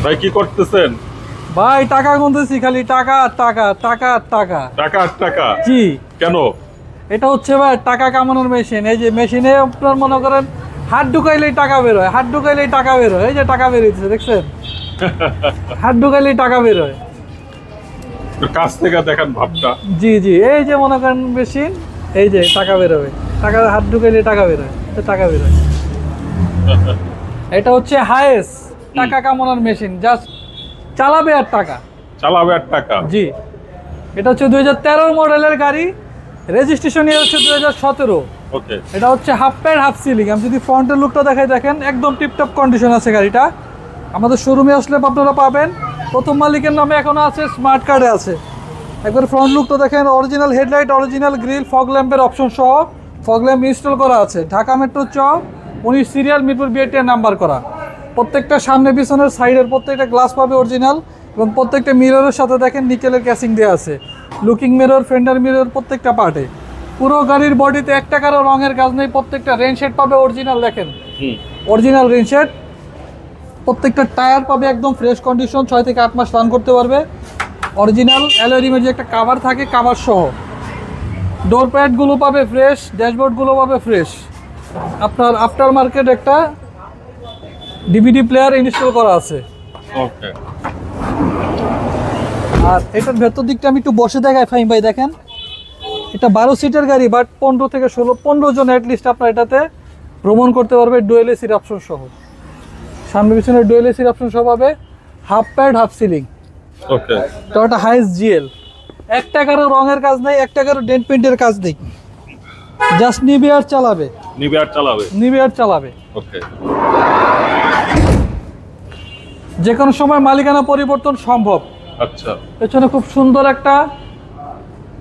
ভাই কি করতেছেন? ভাই টাকা গুনতেছি, খালি টাকা আর টাকা, টাকা আর টাকা, টাকা আর টাকা। জি। কেন? এটা হচ্ছে ভাই টাকা কামানোর মেশিন। এই যে মেশিনে আপনার মনে করেন হাত ঢুকাইলেই টাকা বেরোয়, হাত ঢুকাইলেই টাকা বেরোয়। এই যে টাকা বেরোচ্ছে দেখছেন, হাত ঢুকাইলেই টাকা বেরোয়। কাছ থেকে দেখেন ভাবটা। জি জি, এই যে মনে করেন মেশিন, এই যে টাকা বেরোবে, টাকা হাত ঢুকাইলেই টাকা বেরোয়, টাকা বেরোয়। এটা হচ্ছে হাইয়েস্ট টাকা কামানোর মেশিন, জাস্ট চালাবে আর টাকা, চালাবে আর টাকা। জি। এটা হচ্ছে 2013 মডেলের গাড়ি, রেজিস্ট্রেশন ইয়ার হচ্ছে 2017। ওকে। এটা হচ্ছে হাফ প্যাড হাফ সিলিং। আমি যদি ফ্রন্টের লুকটা দেখাই, দেখেন একদম টিপটপ কন্ডিশন আছে গাড়িটা। আমাদের শোরুমে আসলে আপনারা পাবেন, প্রথম মালিকের নামে এখনো আছে, স্মার্ট কার্ডে আছে। একবার ফ্রন্ট লুকটা দেখেন, original headlight, original grill, fog ল্যাম্পের অপশন সহ, ফগ ল্যাম্প ইনস্টল করা আছে। ঢাকা মেট্রো চ 19 সিরিয়াল, মিরপুর বিআরটি নাম্বার করা। প্রত্যেকটা সামনে পিছনের সাইডের প্রত্যেকটা গ্লাস পাবে অরিজিনাল, এবং প্রত্যেকটা মিররের সাথে দেখেন নিকেলের ক্যাসিং দেওয়া আছে। লুকিং মিরর, ফেন্ডার মিরর প্রত্যেকটা পার্টে। পুরো গাড়ির বডিতে এক টাকারও রঙের কাজ নেই। প্রত্যেকটা রেন শেড পাবে অরিজিনাল, দেখেন অরিজিনাল রেন শেড। প্রত্যেকটা টায়ার পাবে একদম ফ্রেশ কন্ডিশন, 6 থেকে 8 মাস রান করতে পারবে। অরিজিনাল অ্যালুমিনিয়ামের যে একটা কাভার থাকে, কাভার সহ। ডোর প্যাডগুলো পাবে ফ্রেশ, ড্যাশবোর্ডগুলো পাবে ফ্রেশ। আপনার আফটার মার্কেট একটা ডিভিডি প্লেয়ার ইনস্টল করা আছে। ওকে। আর এটার ভেতর দিকটা আমি একটু বসে দেখাই ফাহিম ভাই, দেখেন এটা 12 সিটের গাড়ি, বাট 15 থেকে 15 জন অ্যাটলিস্ট আপনার এটাতে ভ্রমণ করতে পারবে, ডুয়েল এসির অপশন সহ। সামনে পিছনে ডুয়েল এসির অপশন সহ পাবে, half pad half ceiling. Okay. Toyota Hiace GL. 1 টাকারও রঙের কাজ নেই, 1 টাকারও ডেন্ট পেন্টের কাজ নেই, জাস্ট নিবে আর চালাবে, নিবে আর চালাবে। নিবে আর চালাবে। ওকে। যে কোনো সময় মালিকানা পরিবর্তন সম্ভব। আচ্ছা। পেছনে খুব সুন্দর একটা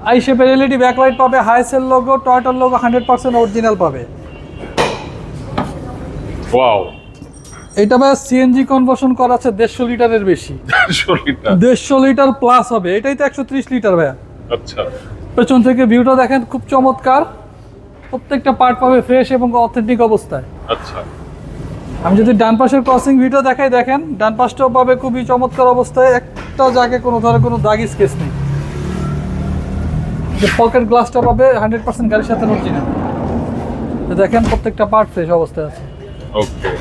আই শেপের এলইডি ব্যাকলাইট পাবে, হাইসেল লোগো, টয়োটার লোগো 100% অরিজিনাল পাবে। ওয়াও। এটা ভাই সিএনজি কনভার্সন করা আছে 150 লিটারের বেশি, 150 লিটার প্লাস হবে। এটাই তো 130 লিটার ভাইয়া। আচ্ছা। পেছন থেকে ভিউটা দেখেন, খুব চমৎকার। প্রত্যেকটা পার্ট পাবে ফ্রেশ এবং অথেন্টিক অবস্থায়। আচ্ছা। আমি যদি ডান পাশের ক্রসিং ভিউটা দেখাই, দেখেন ডান পাশটাও পাবে খুবই চমৎকার অবস্থায়, একটা জায়গায় কোনো ধরনের কোনো দাগ স্কেচ নেই। যে পকেট গ্লাসটা পাবে 100% গাড়ির সাথে অরিজিনাল। দেখেন প্রত্যেকটা পার্ট ফ্রেশ অবস্থায় আছে। ওকে।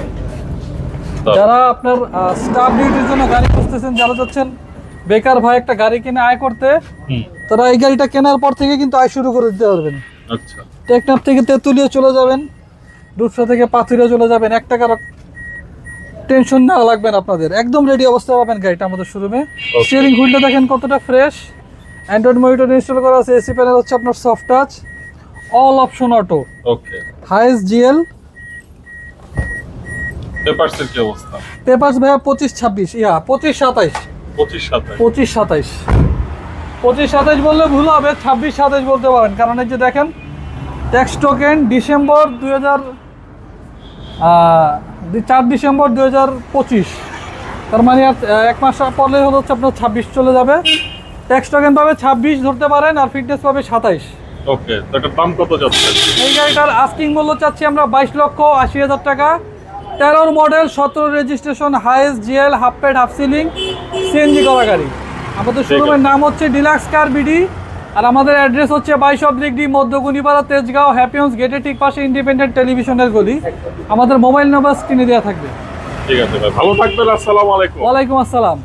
যারা আপনার স্টাফ ডিউটির জন্য গাড়ি খুঁজতেছেন, যারা যাচ্ছেন বেকার ভাই একটা গাড়ি কিনে আয় করতে, তারা এই গাড়িটা কেনার পর থেকে কিন্তু আয় শুরু করে দিতে পারবেন। আচ্ছা। টেকনাফ থেকে তেঁতুলিয়া চলে যাবেন, রূপসা থেকে পাথুরিয়া চলে যাবেন, 1 টাকার টেনশন নেওয়া লাগবে না আপনাদের। একদম রেডি অবস্থায় পাবেন গাড়িটা আমাদের শোরুমে। স্টিয়ারিং হুইলটা দেখেন কতটা ফ্রেশ, অ্যান্ড্রয়েড মনিটর ইনস্টল করা আছে, এসি প্যানেল হচ্ছে আপনার soft touch, all option auto. Okay. Hiace GL. পেপারসের কি অবস্থা? পেপারস ভাইয়া 25-26, 25-27, 25-27 25-27 বললে ভুল হবে, 26-27 বলতে পারেন। কারণ এই যে দেখেন ট্যাক্স টোকেন ডিসেম্বর 4 ডিসেম্বর 2025, তার মানে আর 1 মাস পরে হচ্ছে আপনার 26 চলে যাবে। ট্যাক্স টোকেন পাবে 26 ধরতে পারেন, আর ফিটনেস পাবে 27। ওকে। তো এটার দাম কত যাচ্ছে? এই গাড়িটার আস্কিং মূল্য চাচ্ছি আমরা 22,80,000 টাকা। 13 model, 17 registration, হাইস GL, half pad half ceiling, CNG করা গাড়ি। আমাদের শোরুমের নাম হচ্ছে ডিলাক্স কার বিডি, আর আমাদের অ্যাড্রেস হচ্ছে 22 মধ্যগুনিপাড়া, তেজগাঁও, হ্যাপিয়ন্স গেটের ঠিক পাশে ইন্ডিপেন্ডেন্ট টেলিভিশনের গলি। আমাদের মোবাইল নাম্বার স্ক্রিনে দেওয়া থাকবে। ঠিক আছে ভাই, ভালো থাকবেন। আসসালামু আলাইকুম। ওয়ালাইকুম আসসালাম।